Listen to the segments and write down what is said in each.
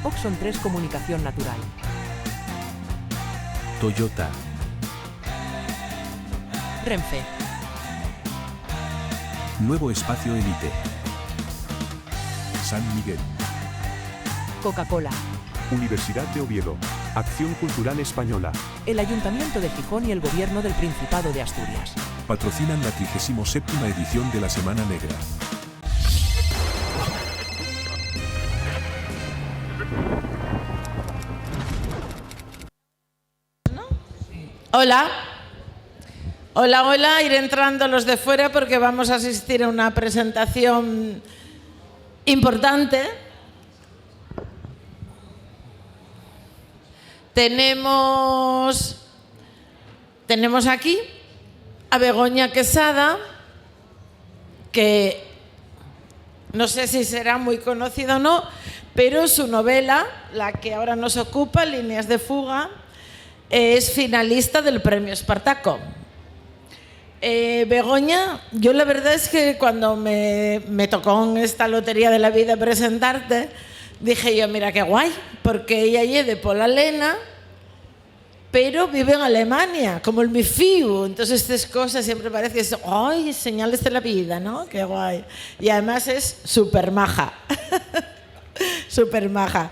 Oxon 3 Comunicación Natural. Toyota. Renfe. Nuevo Espacio Elite. San Miguel. Coca-Cola. Universidad de Oviedo. Acción Cultural Española. El Ayuntamiento de Gijón y el Gobierno del Principado de Asturias. Patrocinan la 37ª edición de la Semana Negra. Hola. Hola, hola. Ir entrando los de fuera porque vamos a asistir a una presentación importante. Tenemos aquí a Begoña Quesada, que no sé si será muy conocida o no, pero su novela, la que ahora nos ocupa, Líneas de fuga, es finalista del Premio Espartaco. Begoña, yo la verdad es que cuando me tocó en esta lotería de la vida presentarte, dije yo, mira qué guay, porque ella es de Polalena, pero vive en Alemania, como el Mifiu. Entonces estas cosas siempre parece que ¡ay, señales de la vida!, ¿no? Qué guay. Y además es súper maja. Súper maja.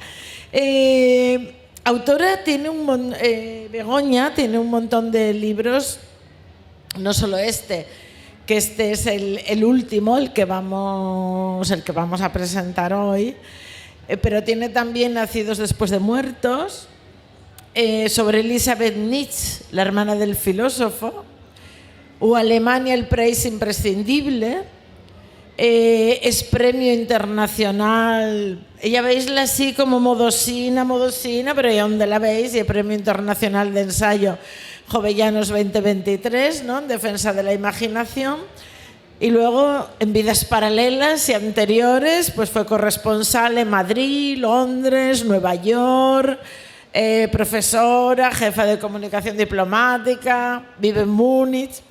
Autora Begoña tiene un montón de libros, no solo este, que este es el último, el que vamos a presentar hoy, pero tiene también Nacidos después de muertos, sobre Elisabeth Nietzsche, la hermana del filósofo, o Alemania, el país imprescindible. Es premio internacional. Ella veisla así como modosina, pero ya donde la veis, y el premio internacional de ensayo Jovellanos 2023, ¿no?, en defensa de la imaginación. Y luego, en vidas paralelas y anteriores, pues fue corresponsal en Madrid, Londres, Nueva York, profesora, jefa de comunicación diplomática, vive en Múnich.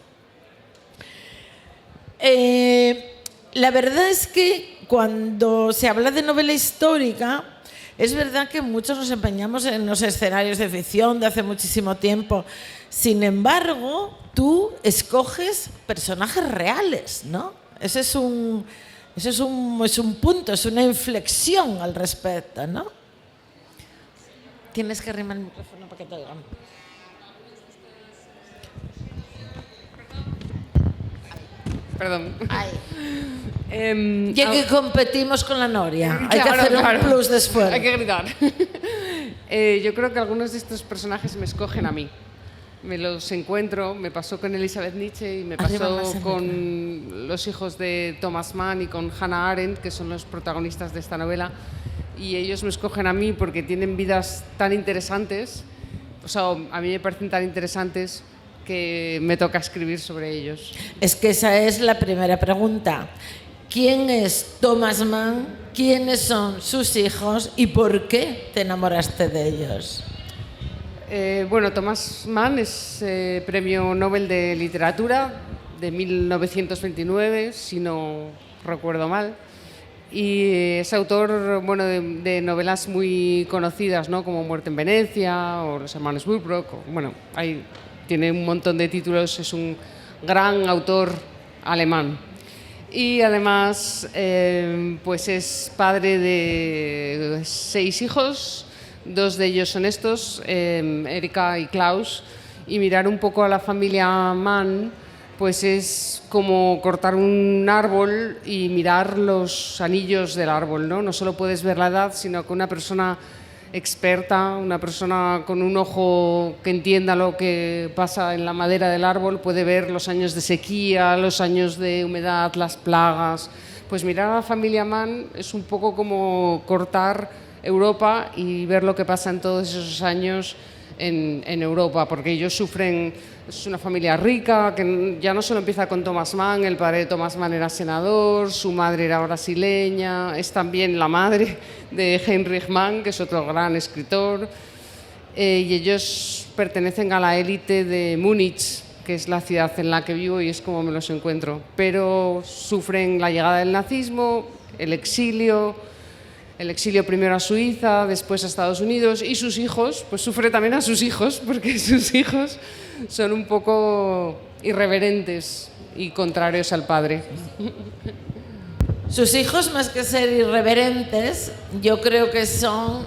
La verdad es que cuando se habla de novela histórica, es verdad que muchos nos empeñamos en los escenarios de ficción de hace muchísimo tiempo. Sin embargo, tú escoges personajes reales, ¿no? Ese es un punto, es una inflexión al respecto, ¿no? Tienes que arrimar el micrófono para que te oigan. Perdón. Ya que competimos con la Noria, hay que hacer un plus de esfuerzo. Hay que gritar. Yo creo que algunos de estos personajes me escogen a mí. Me los encuentro, me pasó con Elisabeth Nietzsche y me pasó con los hijos de Thomas Mann y con Hannah Arendt, que son los protagonistas de esta novela, y ellos me escogen a mí porque tienen vidas tan interesantes, o sea, a mí me parecen tan interesantes que me toca escribir sobre ellos. Es que esa es la primera pregunta. ¿Quién es Thomas Mann? ¿Quiénes son sus hijos? ¿Y por qué te enamoraste de ellos? Bueno, Thomas Mann es Premio Nobel de Literatura de 1929, si no recuerdo mal. Y es autor, bueno, de novelas muy conocidas, ¿no?, como Muerte en Venecia o Los hermanos Woodbrook. Bueno, tiene un montón de títulos, es un gran autor alemán. Y además, pues es padre de 6 hijos. 2 de ellos son estos, Erika y Klaus, y mirar un poco a la familia Mann, pues es como cortar un árbol y mirar los anillos del árbol, ¿no? No solo puedes ver la edad, sino que una persona experta, una persona con un ojo que entienda lo que pasa en la madera del árbol, puede ver los años de sequía, los años de humedad, las plagas. Pues mirar a la familia Mann es un poco como cortar Europa y ver lo que pasa en todos esos años en Europa, porque ellos sufren. Es una familia rica que ya no solo empieza con Thomas Mann, el padre de Thomas Mann era senador, su madre era brasileña, es también la madre de Heinrich Mann, que es otro gran escritor, y ellos pertenecen a la élite de Múnich, que es la ciudad en la que vivo y es como me los encuentro, pero sufren la llegada del nazismo, el exilio, el exilio primero a Suiza, después a Estados Unidos, y sus hijos, pues sufre también a sus hijos, porque sus hijos son un poco irreverentes y contrarios al padre. Sus hijos, más que ser irreverentes, yo creo que son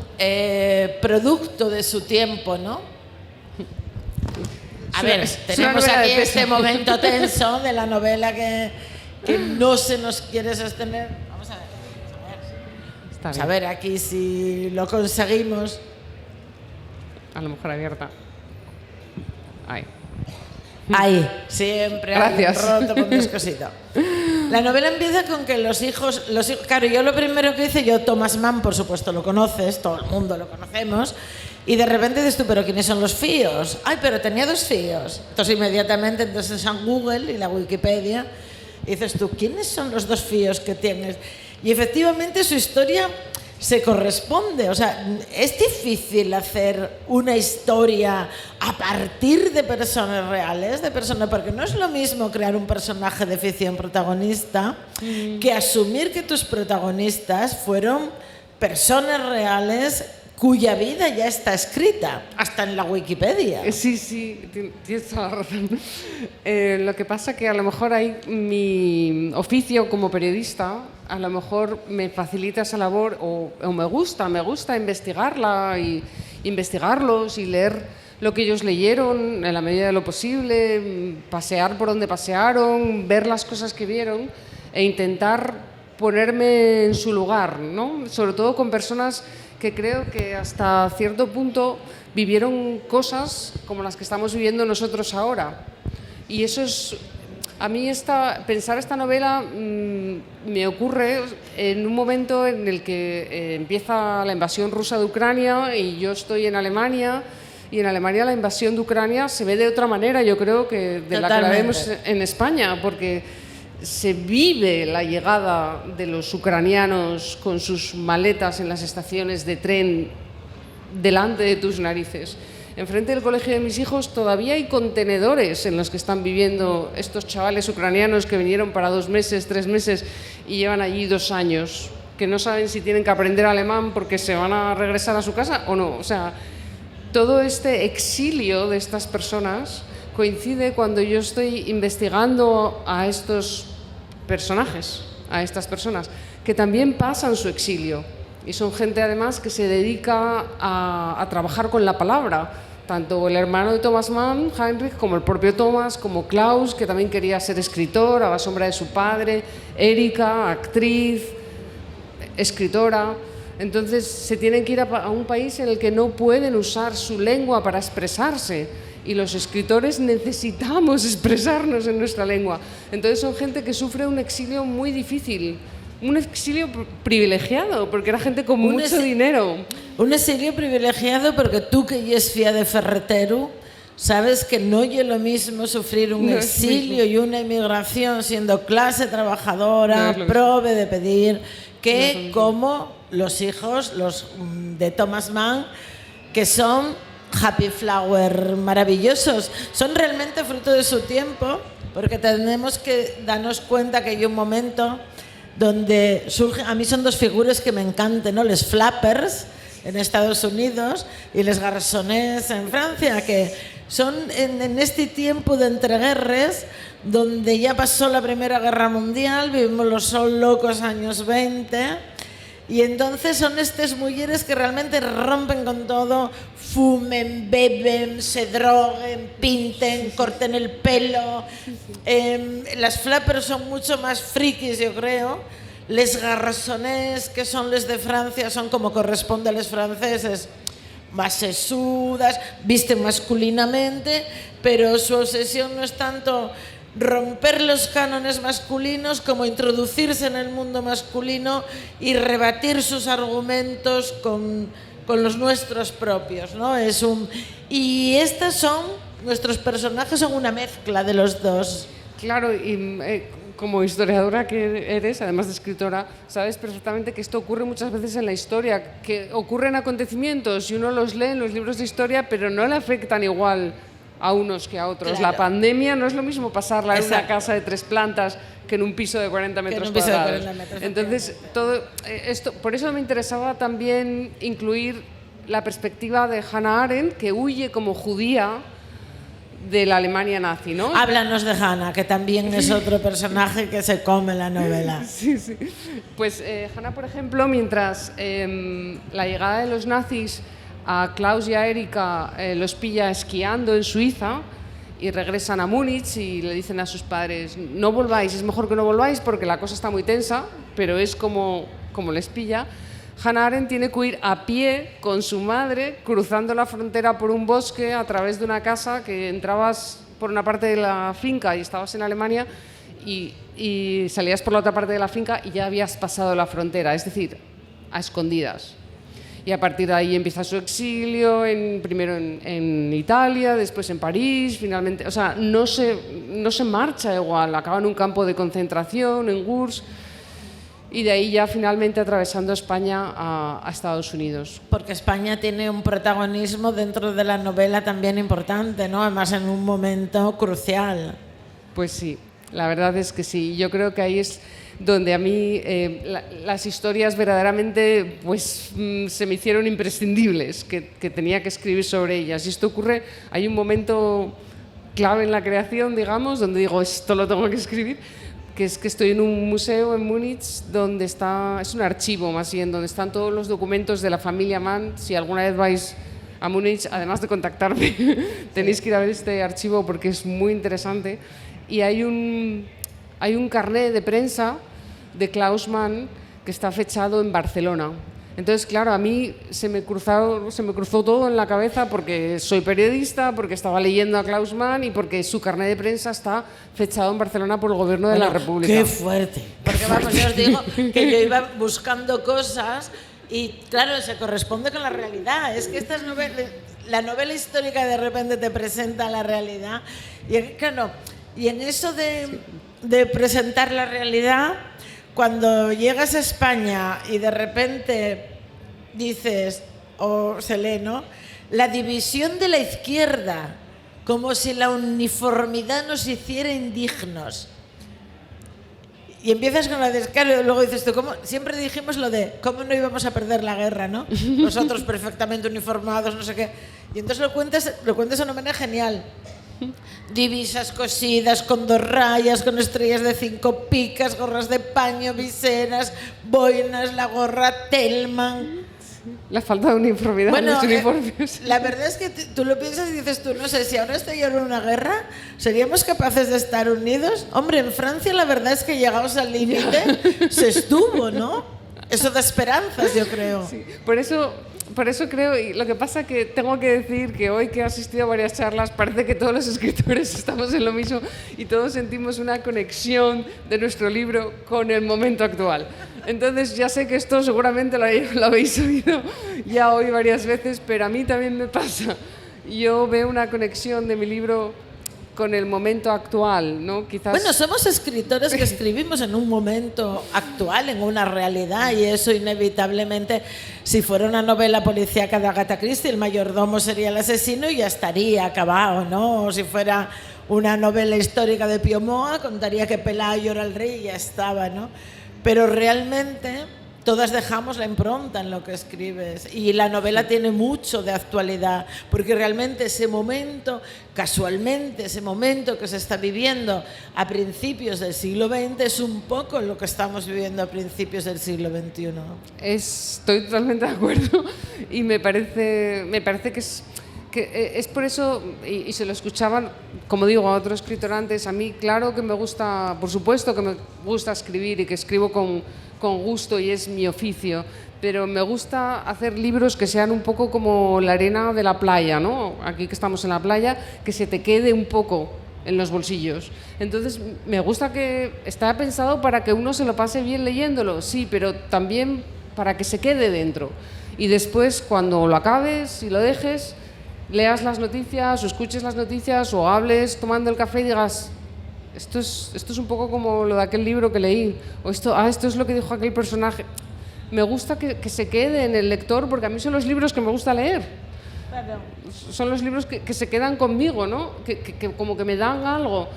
producto de su tiempo, ¿no? A ver, tenemos aquí este momento tenso de la novela que no se nos quiere sostener. Vamos a ver. Vamos a ver aquí si lo conseguimos. A lo mejor abierta. Ahí. Ahí, siempre Gracias. roto con descosito. La novela empieza con que los hijos, claro, yo lo primero que hice, yo Thomas Mann, por supuesto, lo conoces, todo el mundo lo conocemos, y de repente dices tú, ¿pero quiénes son los fíos? Ay, pero tenía 2 fíos. Entonces inmediatamente entonces en Google y la Wikipedia, y dices tú, ¿quiénes son los 2 fíos que tienes? Y efectivamente su historia se corresponde, o sea, es difícil hacer una historia a partir de personas reales, porque no es lo mismo crear un personaje de ficción protagonista que asumir que tus protagonistas fueron personas reales cuya vida ya está escrita, hasta en la Wikipedia. Sí, tienes toda la razón. Lo que pasa que a lo mejor ahí mi oficio como periodista a lo mejor me facilita esa labor o me gusta investigarla y investigarlos y leer lo que ellos leyeron en la medida de lo posible, pasear por donde pasearon, ver las cosas que vieron e intentar ponerme en su lugar, ¿no? Sobre todo con personas que creo que hasta cierto punto vivieron cosas como las que estamos viviendo nosotros ahora. Y eso es... A mí pensar esta novela me ocurre en un momento en el que empieza la invasión rusa de Ucrania y yo estoy en Alemania, y en Alemania la invasión de Ucrania se ve de otra manera, yo creo, que de la que la vemos en España, porque se vive la llegada de los ucranianos con sus maletas en las estaciones de tren delante de tus narices. Enfrente del colegio de mis hijos todavía hay contenedores en los que están viviendo estos chavales ucranianos que vinieron para 2 meses, 3 meses y llevan allí 2 años, que no saben si tienen que aprender alemán porque se van a regresar a su casa o no. O sea, todo este exilio de estas personas coincide cuando yo estoy investigando a estos personajes, a estas personas, que también pasan su exilio. Y son gente además que se dedica a trabajar con la palabra, tanto el hermano de Thomas Mann, Heinrich, como el propio Thomas, como Klaus, que también quería ser escritor a la sombra de su padre, Erika, actriz, escritora. Entonces se tienen que ir a un país en el que no pueden usar su lengua para expresarse, y los escritores necesitamos expresarnos en nuestra lengua. Entonces son gente que sufre un exilio muy difícil, un exilio privilegiado, porque era gente con mucho dinero. Un exilio privilegiado porque tú que ya es fía de ferretero, sabes que no es lo mismo sufrir un exilio y una emigración siendo clase trabajadora, prove de pedir, que como los hijos de Thomas Mann, que son happy flower maravillosos, son realmente fruto de su tiempo, porque tenemos que darnos cuenta que hay un momento donde surgen, a mí son 2 figuras que me encantan, ¿no? Les flappers en Estados Unidos y les garçonnets en Francia, que son en este tiempo de entreguerres donde ya pasó la Primera Guerra Mundial, vivimos los sol locos años 20, y entonces son estas mujeres que realmente rompen con todo, fumen, beben, se droguen, pinten, corten el pelo. Las flappers son mucho más frikis, yo creo. Les garçonnets, que son les de Francia, son como corresponde a los franceses, más sesudas, visten masculinamente, pero su obsesión no es tanto romper los cánones masculinos como introducirse en el mundo masculino y rebatir sus argumentos con los nuestros propios, ¿no? Y nuestros personajes son una mezcla de los 2. Claro, y como historiadora que eres, además de escritora, sabes perfectamente que esto ocurre muchas veces en la historia, que ocurren acontecimientos y uno los lee en los libros de historia, pero no le afectan igual a unos que a otros. Claro. La pandemia no es lo mismo pasarla en una Exacto. casa de 3 plantas que en un piso de 40 metros un piso de cuadrados. 40 metros, Entonces, todo esto, por eso me interesaba también incluir la perspectiva de Hannah Arendt, que huye como judía de la Alemania nazi, ¿no? Háblanos de Hannah, que también es otro personaje que se come la novela. Sí, sí. Pues Hannah, por ejemplo, mientras la llegada de los nazis a Klaus y a Erika los pilla esquiando en Suiza y regresan a Múnich y le dicen a sus padres, no volváis, es mejor que no volváis porque la cosa está muy tensa, pero es como les pilla. Hannah Arendt tiene que ir a pie con su madre, cruzando la frontera por un bosque a través de una casa que entrabas por una parte de la finca y estabas en Alemania y salías por la otra parte de la finca y ya habías pasado la frontera, es decir, a escondidas. Y a partir de ahí empieza su exilio, primero en Italia, después en París, finalmente... O sea, no se marcha igual, acaba en un campo de concentración, en Gurs, y de ahí ya finalmente atravesando España a Estados Unidos. Porque España tiene un protagonismo dentro de la novela también importante, ¿no? Además en un momento crucial. Pues sí, la verdad es que sí. Yo creo que ahí es donde a mí las historias verdaderamente pues, se me hicieron imprescindibles, que tenía que escribir sobre ellas. Y esto ocurre, hay un momento clave en la creación, digamos, donde digo, esto lo tengo que escribir, que es que estoy en un museo en Múnich donde está, es un archivo más bien, donde están todos los documentos de la familia Mann. Si alguna vez vais a Múnich, además de contactarme, tenéis que ir a ver este archivo porque es muy interesante. Y hay un carné de prensa de Klaus Mann que está fechado en Barcelona. Entonces, claro, a mí se me cruzó todo en la cabeza porque soy periodista, porque estaba leyendo a Klaus Mann y porque su carné de prensa está fechado en Barcelona por el gobierno de la República. ¡Qué fuerte! Porque vamos, yo os digo que yo iba buscando cosas y, claro, se corresponde con la realidad. Es que estas novelas, la novela histórica de repente te presenta la realidad y, claro, y en eso de presentar la realidad, cuando llegas a España y de repente dices, o se lee, ¿no? La división de la izquierda, como si la uniformidad nos hiciera indignos. Y empiezas con la descarga y luego dices tú, ¿cómo? Siempre dijimos lo de cómo no íbamos a perder la guerra, ¿no? Nosotros perfectamente uniformados, no sé qué. Y entonces lo cuentas de una manera genial. Divisas cosidas con 2 rayas, con estrellas de 5 picas, gorras de paño, viseras, boinas, la gorra Tellman. La falta de uniformidad en los uniformes. La verdad es que tú lo piensas y dices tú, no sé, si ahora estallara una guerra, ¿seríamos capaces de estar unidos? Hombre, en Francia la verdad es que llegados al límite se estuvo, ¿no? Eso da esperanzas, yo creo. Sí, por eso creo, y lo que pasa que tengo que decir que hoy que he asistido a varias charlas, parece que todos los escritores estamos en lo mismo y todos sentimos una conexión de nuestro libro con el momento actual. Entonces ya sé que esto seguramente lo habéis oído ya hoy varias veces, pero a mí también me pasa. Yo veo una conexión de mi libro con el momento actual, ¿no? Quizás... Bueno, somos escritores que escribimos en un momento actual, en una realidad, y eso inevitablemente, si fuera una novela policíaca de Agatha Christie, el mayordomo sería el asesino y ya estaría acabado, ¿no? O si fuera una novela histórica de Pío Moa, contaría que Pelayo era el rey y ya estaba, ¿no? Pero realmente todas dejamos la impronta en lo que escribes y la novela tiene mucho de actualidad, porque realmente ese momento, casualmente, ese momento que se está viviendo a principios del siglo XX es un poco lo que estamos viviendo a principios del siglo XXI. Estoy totalmente de acuerdo y me parece que es por eso, y se lo escuchaban, como digo, a otro escritor antes, a mí claro que me gusta, por supuesto que me gusta escribir y que escribo con gusto y es mi oficio, pero me gusta hacer libros que sean un poco como la arena de la playa, ¿no? Aquí que estamos en la playa, que se te quede un poco en los bolsillos. Entonces, me gusta que está pensado para que uno se lo pase bien leyéndolo, sí, pero también para que se quede dentro. Y después, cuando lo acabes y lo dejes, leas las noticias o escuches las noticias o hables tomando el café y digas... Esto es un poco como lo de aquel libro que leí, o esto es lo que dijo aquel personaje. Me gusta que se quede en el lector, porque a mí son los libros que me gusta leer. Claro. Son los libros que se quedan conmigo, ¿no? Que como que me dan algo.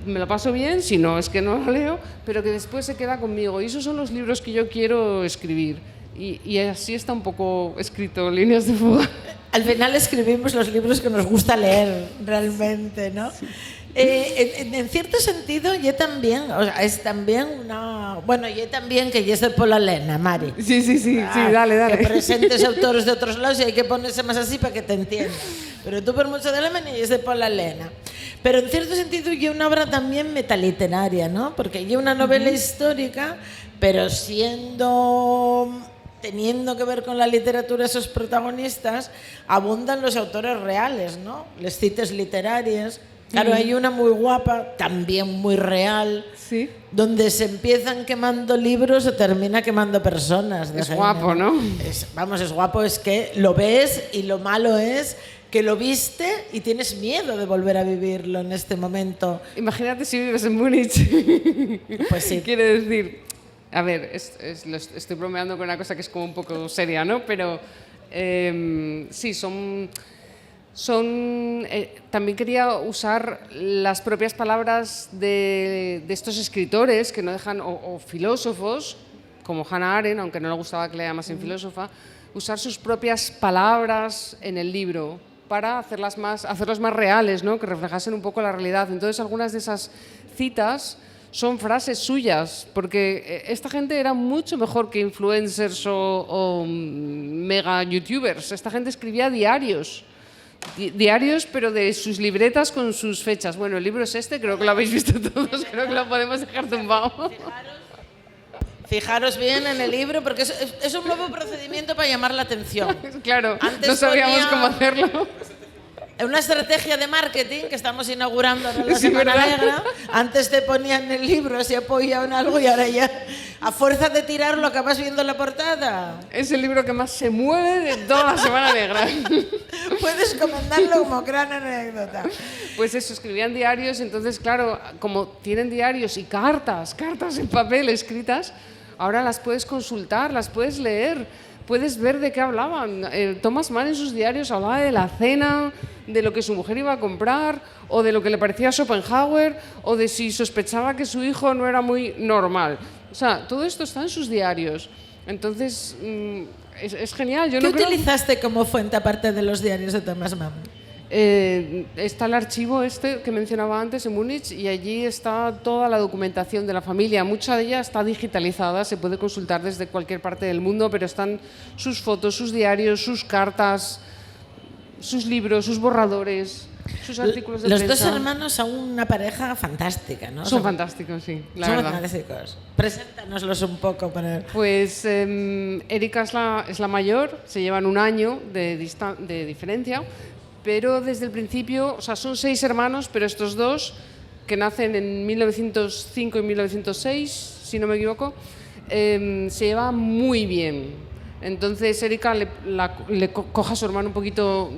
Me lo paso bien, si no es que no lo leo, pero que después se queda conmigo. Y esos son los libros que yo quiero escribir. Y así está un poco escrito Líneas de fuga. Al final escribimos los libros que nos gusta leer, realmente, ¿no? Sí. En cierto sentido, yo también, o sea, es también una... Bueno, yo también que yo soy Paula Lena, Mari. Sí, dale. Que presentes autores de otros lados y hay que ponerse más así para que te entiendan. Pero tú por mucho de Alemania y yo soy Paula Lena. Pero en cierto sentido, yo una obra también metaliteraria, ¿no? Porque yo una novela histórica, pero teniendo que ver con la literatura esos protagonistas, abundan los autores reales, ¿no? Les cites literarias. Claro, hay una muy guapa, también muy real, ¿sí? Donde se empiezan quemando libros o termina quemando personas. Es guapo, ¿no? Es guapo, es que lo ves y lo malo es que lo viste y tienes miedo de volver a vivirlo en este momento. Imagínate si vives en Múnich. Pues sí. Quiere decir, a ver, estoy bromeando con una cosa que es como un poco seria, ¿no? Pero sí, también quería usar las propias palabras de estos escritores que no dejan, o filósofos, como Hannah Arendt, aunque no le gustaba que le llamasen filósofa, usar sus propias palabras en el libro para hacerlos más reales, ¿no? Que reflejasen un poco la realidad. Entonces, algunas de esas citas son frases suyas, porque esta gente era mucho mejor que influencers o mega youtubers. Esta gente escribía diarios, pero de sus libretas con sus fechas. Bueno, el libro es este, creo que lo habéis visto todos, creo que lo podemos dejar tumbado. Fijaros bien en el libro, porque es un nuevo procedimiento para llamar la atención. Claro, antes no sabíamos cómo hacerlo. Una estrategia de marketing que estamos inaugurando ahora la Semana Negra. Antes te ponían el libro, se apoyaba en algo y ahora ya, a fuerza de tirarlo, acabas viendo la portada. Es el libro que más se mueve de toda la Semana Negra. Puedes comentarlo como gran anécdota. Pues eso, escribían diarios, entonces claro, como tienen diarios y cartas en papel escritas, ahora las puedes consultar, las puedes leer, puedes ver de qué hablaban. Thomas Mann en sus diarios hablaba de la cena, de lo que su mujer iba a comprar, o de lo que le parecía a Schopenhauer, o de si sospechaba que su hijo no era muy normal. O sea, todo esto está en sus diarios. Entonces, es genial. ¿Qué utilizaste como fuente aparte de los diarios de Thomas Mann? Está el archivo que mencionaba antes en Múnich y allí está toda la documentación de la familia. Mucha de ella está digitalizada, se puede consultar desde cualquier parte del mundo, pero están sus fotos, sus diarios, sus cartas, sus libros, sus borradores, sus artículos de prensa. Los dos hermanos son una pareja fantástica, ¿no? Son fantásticos, sí, la verdad. Son fantásticos. Preséntanoslos un poco. Pues Erika es la mayor, se llevan un año de diferencia. Pero desde el principio, o sea, son 6 hermanos, pero estos dos, que nacen en 1905 y 1906, si no me equivoco, se llevan muy bien. Entonces Erika le coge a su hermano un poquito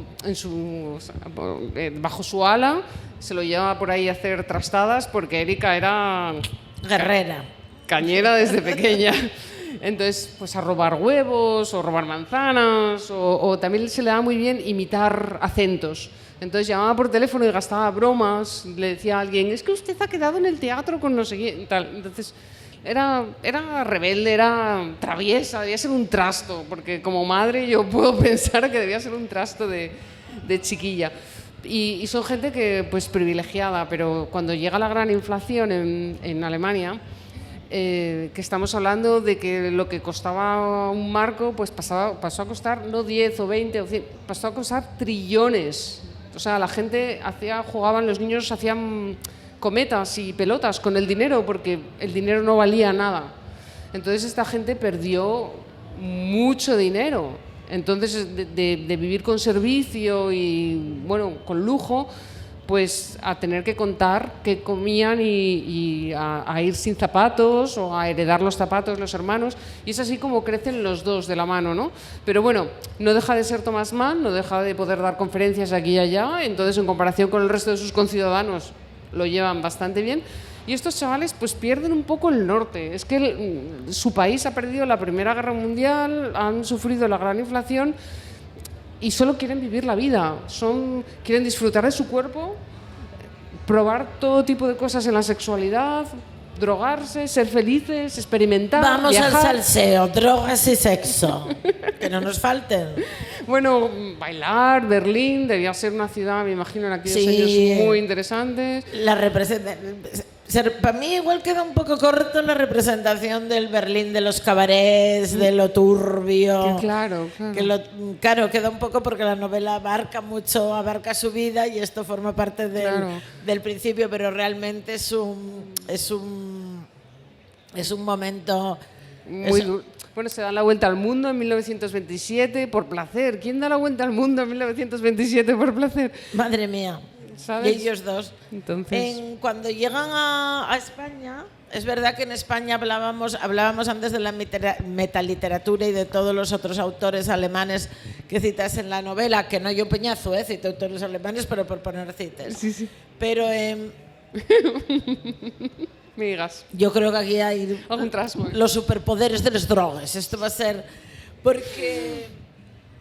bajo su ala, se lo lleva por ahí a hacer trastadas, porque Erika era... guerrera. Cañera desde pequeña. Entonces, pues a robar huevos o robar manzanas, o también se le da muy bien imitar acentos. Entonces llamaba por teléfono y gastaba bromas, le decía a alguien, es que usted ha quedado en el teatro con no sé quién, tal. Entonces era rebelde, era traviesa, debía ser un trasto, porque como madre yo puedo pensar que debía ser un trasto de chiquilla. Y son gente que, pues, privilegiada, pero cuando llega la gran inflación en Alemania, que estamos hablando de que lo que costaba un marco pues pasó a costar no 10 o 20 o 100, pasó a costar trillones. O sea, la gente jugaban, los niños hacían cometas y pelotas con el dinero porque el dinero no valía nada. Entonces esta gente perdió mucho dinero. Entonces de vivir con servicio y bueno, con lujo, pues a tener que contar qué comían y a ir sin zapatos o a heredar los zapatos los hermanos, y es así como crecen los dos de la mano, ¿no? Pero bueno, no deja de ser Thomas Mann, no deja de poder dar conferencias aquí y allá, entonces en comparación con el resto de sus conciudadanos lo llevan bastante bien, y estos chavales pues pierden un poco el norte. Es que su país ha perdido la Primera Guerra Mundial, han sufrido la gran inflación y solo quieren vivir la vida, quieren disfrutar de su cuerpo, probar todo tipo de cosas en la sexualidad, drogarse, ser felices, experimentar, Vamos viajar. al salseo, drogas y sexo. Que no nos falten. Bueno, bailar, Berlín, debía ser una ciudad, me imagino, en aquellos Sí. años muy interesantes. La para mí igual queda un poco corto la representación del Berlín de los cabarets, de lo turbio. Que claro. Claro, queda un poco porque la novela abarca su vida y esto forma parte del principio, pero realmente es un momento Muy duro. Bueno, se dan la vuelta al mundo en 1927 por placer. ¿Quién da la vuelta al mundo en 1927 por placer? Madre mía. ¿Sabes? Y ellos dos. Entonces, Cuando llegan a España, es verdad que en España hablábamos antes de la metaliteratura y de todos los otros autores alemanes que citas en la novela, que no yo peñazo, cito autores alemanes, pero por poner citas. sí. Pero Me digas. yo creo que aquí hay Algún trasmo. los superpoderes de las drogas. Esto va a ser porque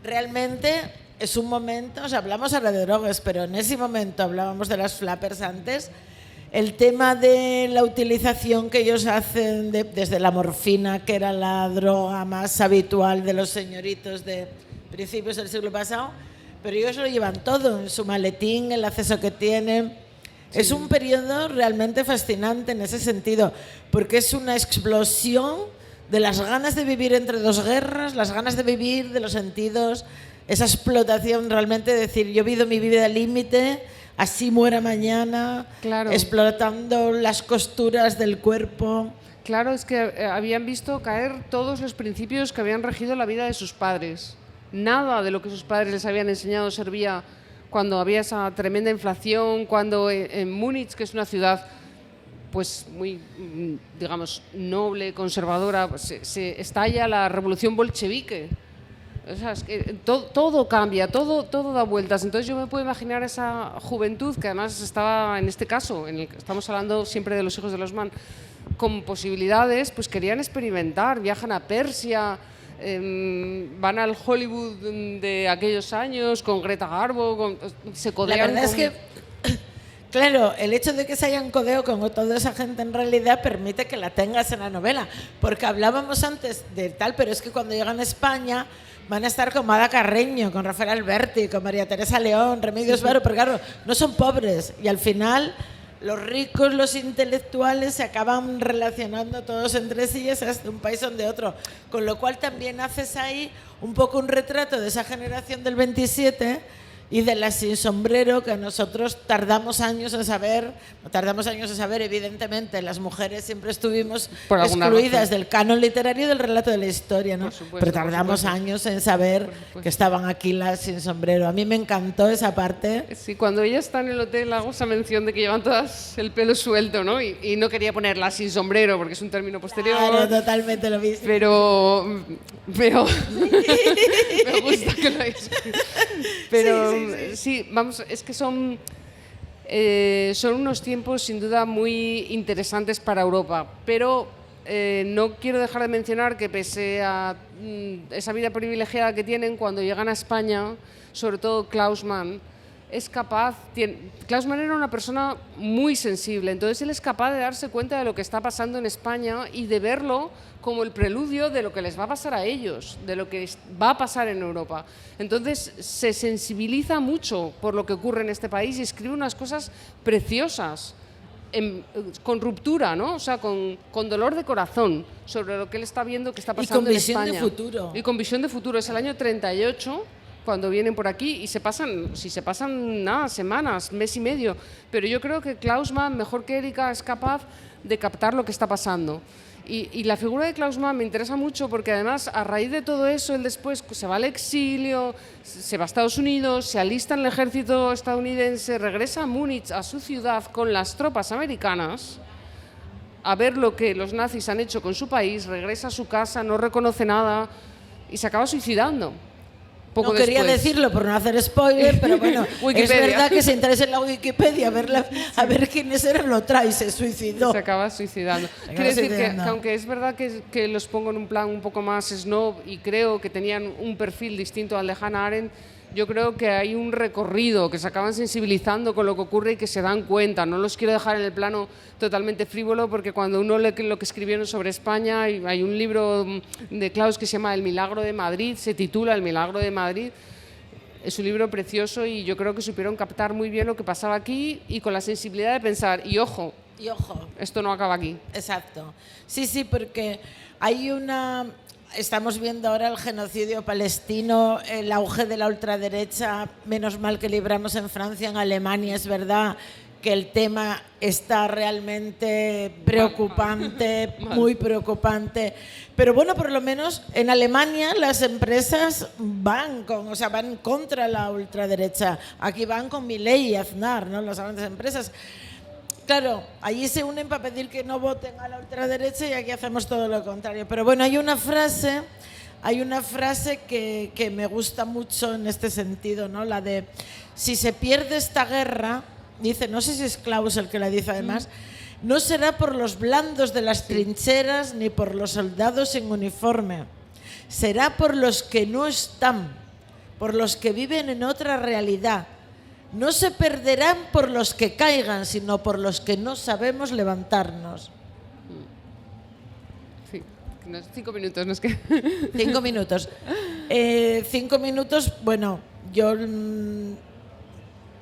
realmente es un momento, o sea, hablamos ahora de drogas, pero en ese momento hablábamos de las flappers antes. El tema de la utilización que ellos hacen desde la morfina, que era la droga más habitual de los señoritos de principios del siglo pasado, pero ellos lo llevan todo en su maletín, el acceso que tienen. Sí. Es un periodo realmente fascinante en ese sentido, porque es una explosión de las ganas de vivir entre dos guerras, las ganas de vivir, de los sentidos, esa explotación realmente de decir, yo he vivido mi vida al límite, así muera mañana, claro. Explotando las costuras del cuerpo. Claro, es que habían visto caer todos los principios que habían regido la vida de sus padres. Nada de lo que sus padres les habían enseñado servía cuando había esa tremenda inflación, cuando en Múnich, que es una ciudad pues muy, digamos, noble, conservadora, pues se estalla la revolución bolchevique. O sea, es que todo cambia, todo da vueltas. Entonces yo me puedo imaginar esa juventud que además estaba, en este caso, en el que estamos hablando siempre de los hijos de los Mann, con posibilidades, pues querían experimentar, viajan a Persia, van al Hollywood de aquellos años con Greta Garbo, se codean. La verdad es que, claro, el hecho de que se hayan codeado con toda esa gente en realidad permite que la tengas en la novela, porque hablábamos antes de tal, pero es que cuando llegan a España van a estar con Ada Carreño, con Rafael Alberti, con María Teresa León, Remedios Varo, porque claro, no son pobres y al final los ricos, los intelectuales se acaban relacionando todos entre sí, es de un país o de otro, con lo cual también haces ahí un poco un retrato de esa generación del 27 y de la sin sombrero que nosotros tardamos años en saber, evidentemente las mujeres siempre estuvimos excluidas del canon literario y del relato de la historia, ¿no? Supuesto, pero tardamos años en saber que estaban aquí las sin sombrero. A mí me encantó esa parte. Sí, cuando ella está en el hotel hago esa mención de que llevan todas el pelo suelto, ¿no? Y no quería ponerla sin sombrero porque es un término posterior. Claro, totalmente lo mismo. Pero me gusta que lo hayas. Pero sí, vamos, es que son unos tiempos sin duda muy interesantes para Europa, pero no quiero dejar de mencionar que pese a esa vida privilegiada que tienen cuando llegan a España, sobre todo Klaus Mann, Klaus Mann era una persona muy sensible, entonces él es capaz de darse cuenta de lo que está pasando en España y de verlo como el preludio de lo que les va a pasar a ellos, de lo que va a pasar en Europa. Entonces se sensibiliza mucho por lo que ocurre en este país y escribe unas cosas preciosas, con ruptura, ¿no? O sea, con dolor de corazón sobre lo que él está viendo que está pasando en España. Y con visión de futuro. Y con visión de futuro. Es el año 38 cuando vienen por aquí y se pasan nada, semanas, mes y medio. Pero yo creo que Klaus Mann, mejor que Erika, es capaz de captar lo que está pasando. Y la figura de Klaus Mann me interesa mucho porque además a raíz de todo eso él después se va al exilio, se va a Estados Unidos, se alista en el ejército estadounidense, regresa a Múnich, a su ciudad, con las tropas americanas a ver lo que los nazis han hecho con su país, regresa a su casa, no reconoce nada y se acaba suicidando. No quería decirlo por no hacer spoiler, pero bueno, es verdad que se interesa en la Wikipedia a ver quiénes eran, lo trae y se suicidó. Se acaba suicidando. Quiero decir que aunque es verdad que los pongo en un plan un poco más snob y creo que tenían un perfil distinto al de Hannah Arendt, yo creo que hay un recorrido, que se acaban sensibilizando con lo que ocurre y que se dan cuenta. No los quiero dejar en el plano totalmente frívolo, porque cuando uno lee lo que escribieron sobre España, hay un libro de Claus que se llama El Milagro de Madrid, se titula El Milagro de Madrid. Es un libro precioso y yo creo que supieron captar muy bien lo que pasaba aquí y con la sensibilidad de pensar, y ojo, esto no acaba aquí. Exacto. Sí, porque hay una... Estamos viendo ahora el genocidio palestino, el auge de la ultraderecha. Menos mal que libramos en Francia, en Alemania, es verdad que el tema está realmente preocupante, muy preocupante. Pero bueno, por lo menos en Alemania las empresas van contra la ultraderecha. Aquí van con Milei y Aznar, ¿no? Las grandes empresas. Claro, allí se unen para pedir que no voten a la ultraderecha y aquí hacemos todo lo contrario. Pero bueno, hay una frase que me gusta mucho en este sentido, ¿no? La de, si se pierde esta guerra, dice, no sé si es Claus el que la dice además, no será por los blandos de las trincheras ni por los soldados sin uniforme, será por los que no están, por los que viven en otra realidad. No se perderán por los que caigan, sino por los que no sabemos levantarnos. Sí, 5 minutos, ¿no es que? 5 minutos. 5 minutos, bueno,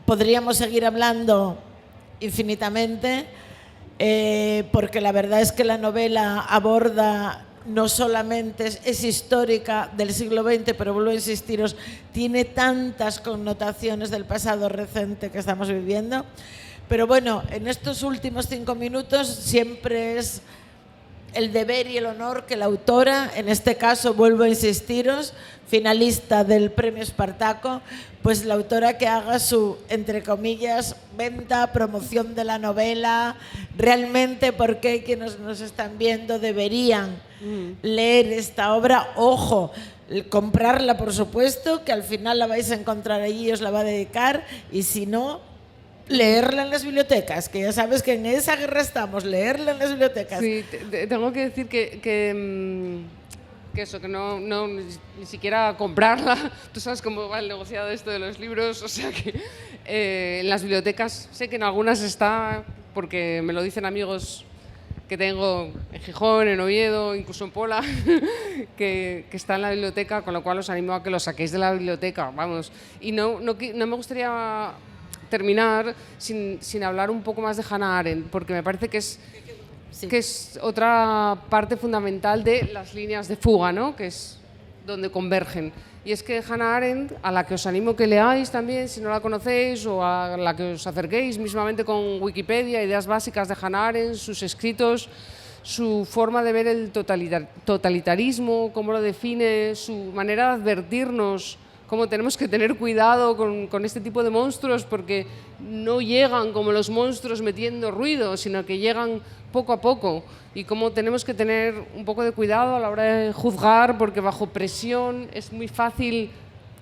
podríamos seguir hablando infinitamente, porque la verdad es que la novela aborda... No solamente es histórica del siglo XX, pero vuelvo a insistiros, tiene tantas connotaciones del pasado reciente que estamos viviendo. Pero bueno, en estos últimos 5 minutos siempre es el deber y el honor que la autora, en este caso vuelvo a insistiros, finalista del Premio Espartaco, pues la autora que haga su, entre comillas, venta, promoción de la novela, realmente, porque quienes nos están viendo deberían leer esta obra. Ojo, comprarla por supuesto, que al final la vais a encontrar allí y os la va a dedicar, y si no, leerla en las bibliotecas, que ya sabes que en esa guerra estamos, leerla en las bibliotecas. Sí, tengo que decir que eso, que no ni siquiera comprarla. Tú sabes cómo va el negociado esto de los libros, o sea que en las bibliotecas sé que en algunas está, porque me lo dicen amigos que tengo en Gijón, en Oviedo, incluso en Pola, que está en la biblioteca, con lo cual os animo a que lo saquéis de la biblioteca, vamos. Y no me gustaría terminar sin hablar un poco más de Hannah Arendt, porque me parece que es otra parte fundamental de las líneas de fuga, ¿no? Que es donde convergen. Y es que Hannah Arendt, a la que os animo que leáis también, si no la conocéis, o a la que os acerquéis mismamente con Wikipedia, ideas básicas de Hannah Arendt, sus escritos, su forma de ver el totalitarismo, cómo lo define, su manera de advertirnos cómo tenemos que tener cuidado con este tipo de monstruos, porque no llegan como los monstruos metiendo ruido, sino que llegan poco a poco, y cómo tenemos que tener un poco de cuidado a la hora de juzgar, porque bajo presión es muy fácil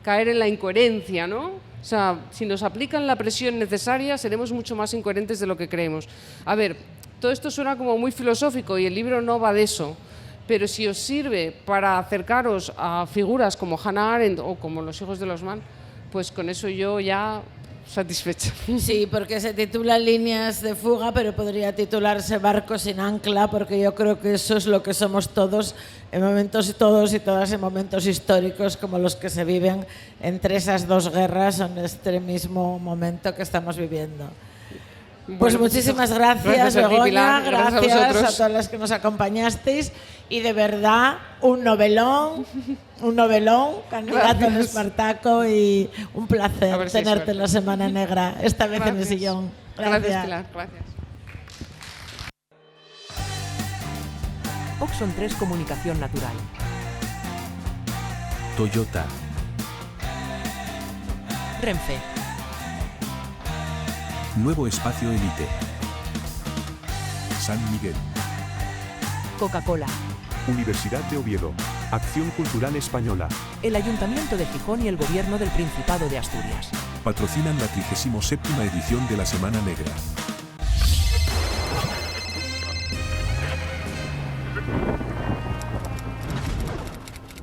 caer en la incoherencia, ¿no? O sea, si nos aplican la presión necesaria, seremos mucho más incoherentes de lo que creemos. A ver, todo esto suena como muy filosófico y el libro no va de eso. Pero si os sirve para acercaros a figuras como Hannah Arendt o como los hijos de los Mann, pues con eso yo ya satisfecha. Sí, porque se titula Líneas de fuga, pero podría titularse Barco sin ancla, porque yo creo que eso es lo que somos todos en momentos, todos y todas en momentos históricos como los que se viven entre esas dos guerras en este mismo momento que estamos viviendo. Pues bueno, muchísimas gracias, Begoña, Pilar, gracias a todas las que nos acompañasteis, y de verdad un novelón, candidato al Espartaco, y un placer tenerte en la Semana Negra, esta vez en el sillón. Gracias, Pilar, gracias. Oxon 3 Comunicación Natural. Toyota. Renfe. Nuevo espacio Elite. San Miguel. Coca-Cola. Universidad de Oviedo. Acción Cultural Española. El Ayuntamiento de Gijón y el Gobierno del Principado de Asturias. Patrocinan la 37ª edición de la Semana Negra.